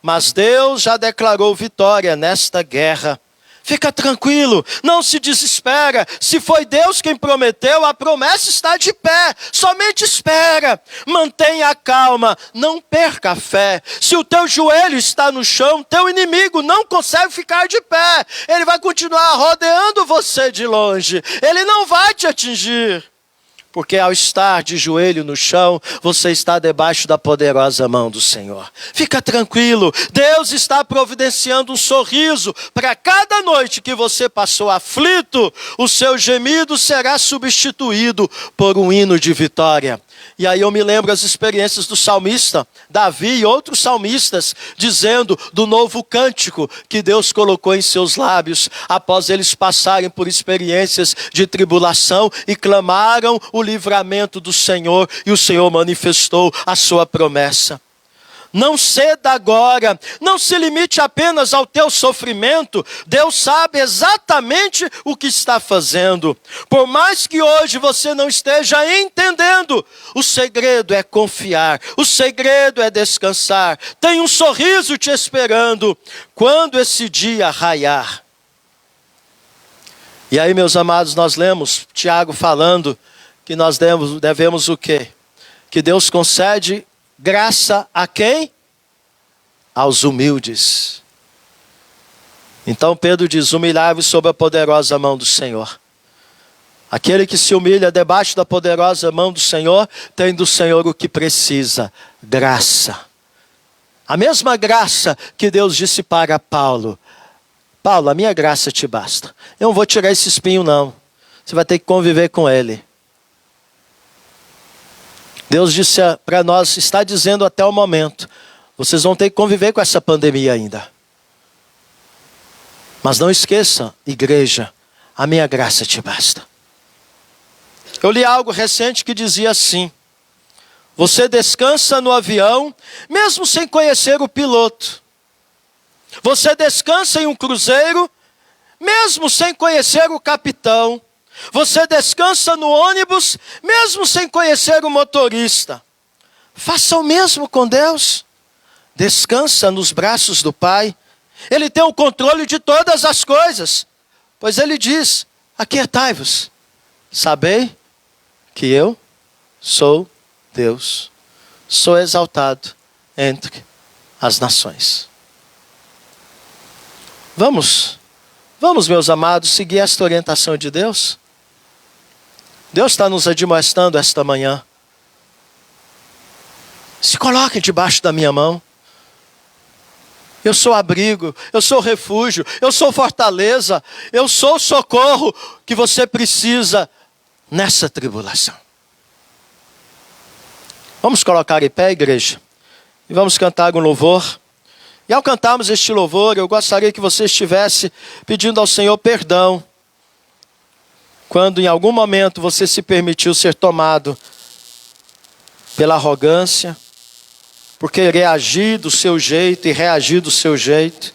Mas Deus já declarou vitória nesta guerra. Fica tranquilo, não se desespera. Se foi Deus quem prometeu, a promessa está de pé. Somente espera, mantenha a calma, não perca a fé. Se o teu joelho está no chão, teu inimigo não consegue ficar de pé. Ele vai continuar rodeando você de longe. Ele não vai te atingir. Porque ao estar de joelho no chão, você está debaixo da poderosa mão do Senhor. Fica tranquilo, Deus está providenciando um sorriso para cada noite que você passou aflito. O seu gemido será substituído por um hino de vitória. E aí eu me lembro as experiências do salmista Davi e outros salmistas, dizendo do novo cântico que Deus colocou em seus lábios, após eles passarem por experiências de tribulação e clamaram o livramento do Senhor, e o Senhor manifestou a sua promessa. Não ceda agora, não se limite apenas ao teu sofrimento. Deus sabe exatamente o que está fazendo. Por mais que hoje você não esteja entendendo, o segredo é confiar, o segredo é descansar. Tem um sorriso te esperando quando esse dia raiar. E aí, meus amados, nós lemos Tiago falando que nós devemos o quê? Que Deus concede graça a quem? Aos humildes. Então Pedro diz: humilhai-vos sob a poderosa mão do Senhor. Aquele que se humilha debaixo da poderosa mão do Senhor, tem do Senhor o que precisa: graça. A mesma graça que Deus disse para Paulo: Paulo, a minha graça te basta. Eu não vou tirar esse espinho, não. Você vai ter que conviver com ele. Deus disse para nós, está dizendo até o momento, vocês vão ter que conviver com essa pandemia ainda. Mas não esqueça, igreja, a minha graça te basta. Eu li algo recente que dizia assim: você descansa no avião, mesmo sem conhecer o piloto. Você descansa em um cruzeiro, mesmo sem conhecer o capitão. Você descansa no ônibus, mesmo sem conhecer o motorista. Faça o mesmo com Deus. Descansa nos braços do Pai. Ele tem o controle de todas as coisas. Pois ele diz, aquietai-vos. Sabei que eu sou Deus. Sou exaltado entre as nações. Vamos, meus amados, seguir esta orientação de Deus? Deus está nos admoestando esta manhã. Se coloquem debaixo da minha mão. Eu sou abrigo, eu sou refúgio, eu sou fortaleza, eu sou o socorro que você precisa nessa tribulação. Vamos colocar em pé, igreja, e vamos cantar um louvor. E ao cantarmos este louvor, eu gostaria que você estivesse pedindo ao Senhor perdão, quando em algum momento você se permitiu ser tomado pela arrogância, por querer agir do seu jeito e reagir do seu jeito,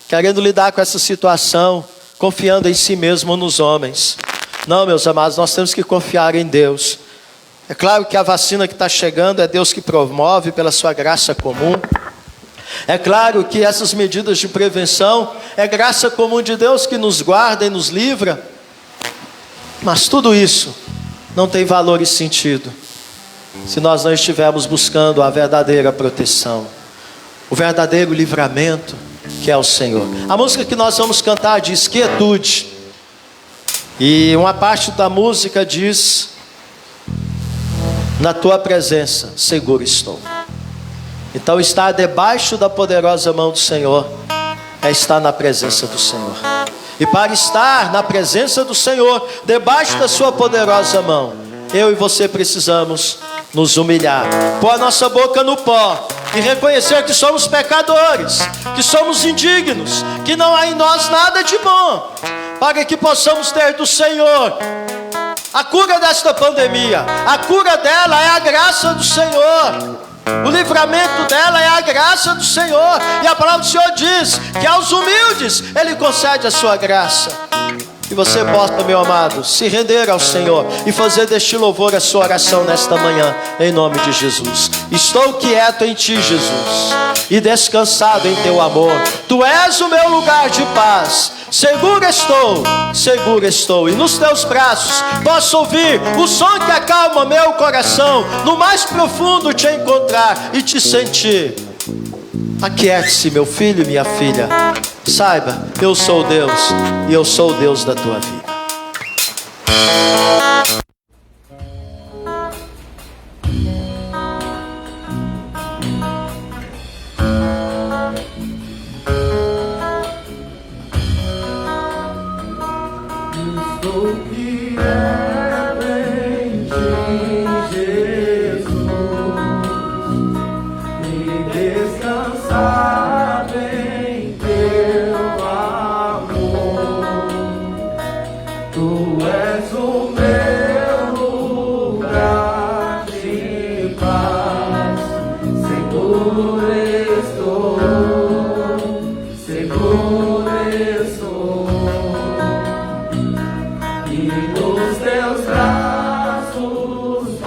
querendo lidar com essa situação, confiando em si mesmo ou nos homens. Não, meus amados, nós temos que confiar em Deus. É claro que a vacina que está chegando é Deus que promove pela sua graça comum. É claro que essas medidas de prevenção é graça comum de Deus que nos guarda e nos livra. Mas tudo isso não tem valor e sentido se nós não estivermos buscando a verdadeira proteção, o verdadeiro livramento que é o Senhor. A música que nós vamos cantar diz quietude. E uma parte da música diz: na tua presença seguro estou. Então estar debaixo da poderosa mão do Senhor é estar na presença do Senhor. E para estar na presença do Senhor, debaixo da sua poderosa mão, eu e você precisamos nos humilhar, pôr a nossa boca no pó e reconhecer que somos pecadores, que somos indignos, que não há em nós nada de bom, para que possamos ter do Senhor a cura desta pandemia. A cura dela é a graça do Senhor. O livramento dela é a graça do Senhor. E a palavra do Senhor diz que aos humildes Ele concede a sua graça. Que você possa, meu amado, se render ao Senhor e fazer deste louvor a sua oração nesta manhã, em nome de Jesus. Estou quieto em Ti, Jesus, e descansado em Teu amor. Tu és o meu lugar de paz. Seguro estou, e nos Teus braços posso ouvir o som que acalma meu coração, no mais profundo Te encontrar e Te sentir. Aquiete-se, meu filho e minha filha. Saiba, eu sou Deus e eu sou o Deus da tua vida. Estou quieto em Ti, Jesus, e descansado em Teu amor. Tu és o meu lugar de paz. Seguro estou, seguro estou. E nos Teus braços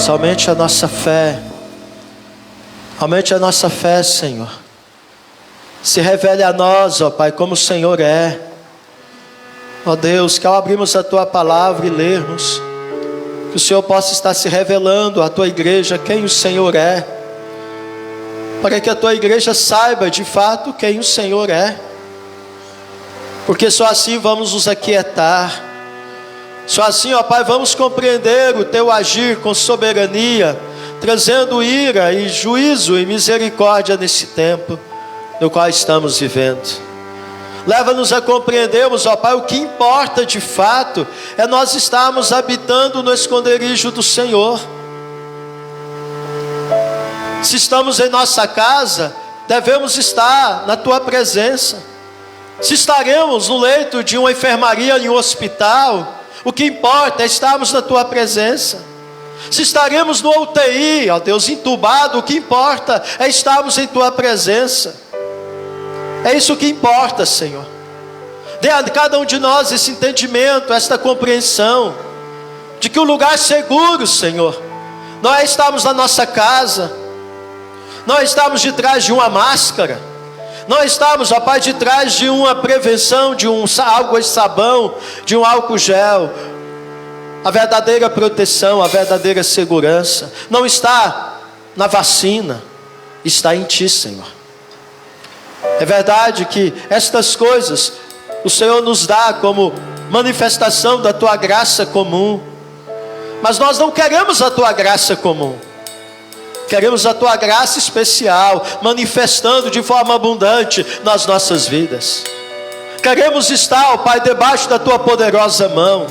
Deus, aumente a nossa fé. Aumente a nossa fé, Senhor. Se revele a nós, ó Pai, como o Senhor é. Ó Deus, que ao abrirmos a Tua palavra e lermos, que o Senhor possa estar se revelando à Tua igreja quem o Senhor é, para que a Tua igreja saiba de fato quem o Senhor é, porque só assim vamos nos aquietar, só assim, ó Pai, vamos compreender o Teu agir com soberania, trazendo ira e juízo e misericórdia nesse tempo no qual estamos vivendo. Leva-nos a compreendermos, ó Pai, o que importa de fato é nós estarmos habitando no esconderijo do Senhor. Se estamos em nossa casa, devemos estar na Tua presença. Se estaremos no leito de uma enfermaria em um hospital, o que importa é estarmos na Tua presença. Se estaremos no UTI, ó Deus, entubado, o que importa é estarmos em Tua presença. É isso que importa, Senhor. Dê a cada um de nós esse entendimento, esta compreensão, de que o lugar seguro, Senhor, não é estarmos na nossa casa, não é estarmos de trás de uma máscara, não é estarmos, ó Pai, de trás de uma prevenção, de um água de sabão, de um álcool gel. A verdadeira proteção, a verdadeira segurança, não está na vacina, está em Ti, Senhor. É verdade que estas coisas o Senhor nos dá como manifestação da Tua graça comum, mas nós não queremos a Tua graça comum, queremos a Tua graça especial, manifestando de forma abundante nas nossas vidas. Queremos estar, ó Pai, debaixo da Tua poderosa mão,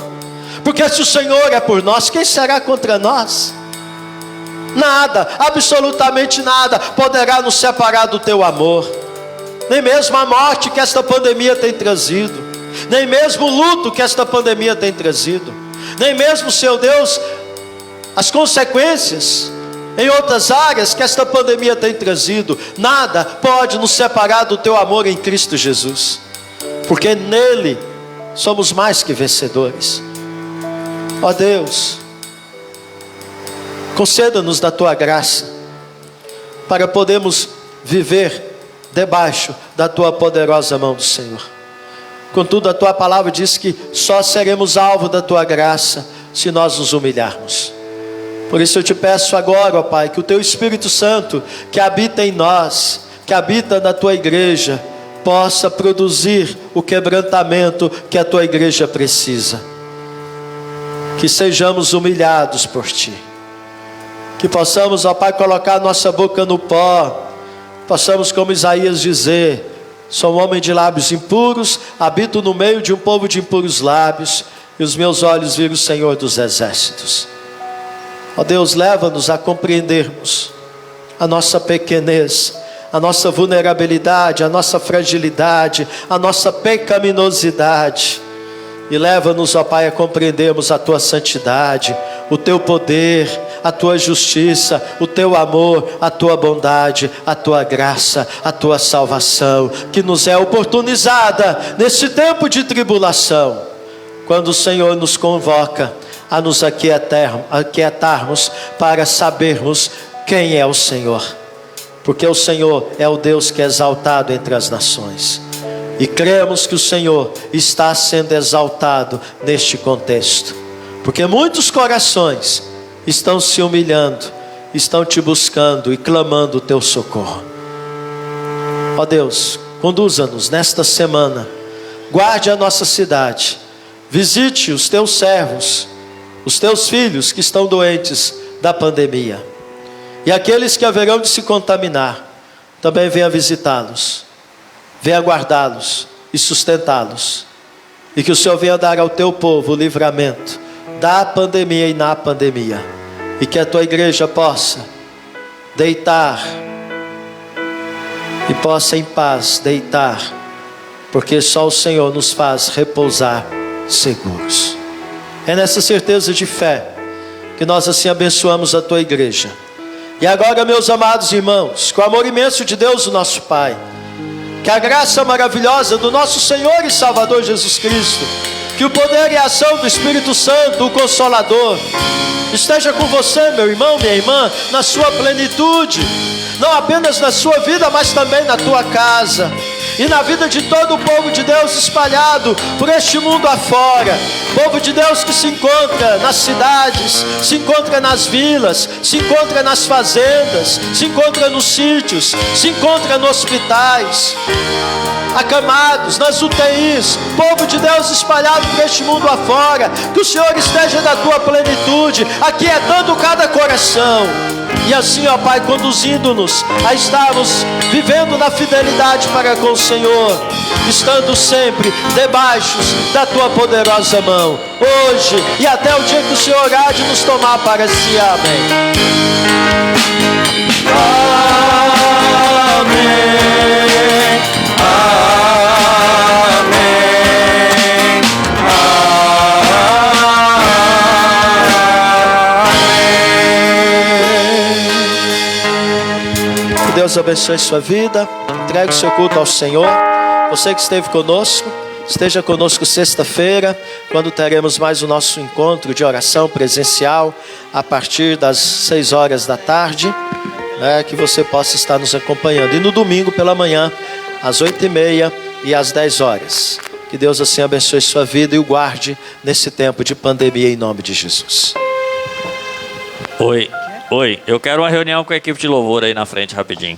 porque se o Senhor é por nós, quem será contra nós? Nada, absolutamente nada poderá nos separar do Teu amor. Nem mesmo a morte que esta pandemia tem trazido, nem mesmo o luto que esta pandemia tem trazido, nem mesmo, Senhor Deus, as consequências em outras áreas que esta pandemia tem trazido, nada pode nos separar do Teu amor em Cristo Jesus, porque nele somos mais que vencedores. Ó Deus, conceda-nos da Tua graça, para podermos viver debaixo da Tua poderosa mão do Senhor. Contudo, a Tua palavra diz que só seremos alvo da Tua graça se nós nos humilharmos. Por isso eu te peço agora, ó Pai, que o Teu Espírito Santo, que habita em nós, que habita na Tua igreja, possa produzir o quebrantamento que a Tua igreja precisa. Que sejamos humilhados por Ti, que possamos, ó Pai, colocar nossa boca no pó, possamos, como Isaías, dizer: sou um homem de lábios impuros, habito no meio de um povo de impuros lábios, e os meus olhos viram o Senhor dos exércitos. Ó Deus, leva-nos a compreendermos a nossa pequenez, a nossa vulnerabilidade, a nossa fragilidade, a nossa pecaminosidade, e leva-nos, ó Pai, a compreendermos a Tua santidade, o Teu poder, a Tua justiça, o Teu amor, a Tua bondade, a Tua graça, a Tua salvação, que nos é oportunizada nesse tempo de tribulação, quando o Senhor nos convoca a nos aquietarmos para sabermos quem é o Senhor, porque o Senhor é o Deus que é exaltado entre as nações, e cremos que o Senhor está sendo exaltado neste contexto, porque muitos corações estão se humilhando, estão Te buscando e clamando o Teu socorro. Ó Deus, conduza-nos nesta semana, guarde a nossa cidade, visite os Teus servos, os Teus filhos que estão doentes da pandemia, e aqueles que haverão de se contaminar, também venha visitá-los, venha guardá-los e sustentá-los, e que o Senhor venha dar ao Teu povo o livramento da pandemia e na pandemia, e que a Tua igreja possa deitar, e possa em paz deitar, porque só o Senhor nos faz repousar seguros. É nessa certeza de fé que nós assim abençoamos a Tua igreja. E agora, meus amados irmãos, com o amor imenso de Deus, o nosso Pai, que a graça maravilhosa do nosso Senhor e Salvador Jesus Cristo, Que o poder e a ação do Espírito Santo, o Consolador, esteja com você, meu irmão, minha irmã, na sua plenitude. Não apenas na sua vida, mas também na tua casa. E na vida de todo o povo de Deus espalhado por este mundo afora. Povo de Deus que se encontra nas cidades, se encontra nas vilas, se encontra nas fazendas, se encontra nos sítios, se encontra nos hospitais, acamados, nas UTIs. Povo de Deus espalhado por este mundo afora. Que o Senhor esteja na tua plenitude, aquietando cada coração. E assim, ó Pai, conduzindo-nos a estarmos vivendo na fidelidade para com o Senhor, estando sempre debaixo da Tua poderosa mão, hoje e até o dia que o Senhor há de nos tomar para si. Amém. Amém. Que Deus abençoe sua vida. Entregue o seu culto ao Senhor. Você que esteve conosco, esteja conosco sexta-feira, quando teremos mais o nosso encontro de oração presencial a partir das 6 horas da tarde, que você possa estar nos acompanhando. E no domingo pela manhã, às 8h30 e às 10 horas. Que Deus assim abençoe sua vida e o guarde nesse tempo de pandemia, em nome de Jesus. Oi, eu quero uma reunião com a equipe de louvor aí na frente rapidinho.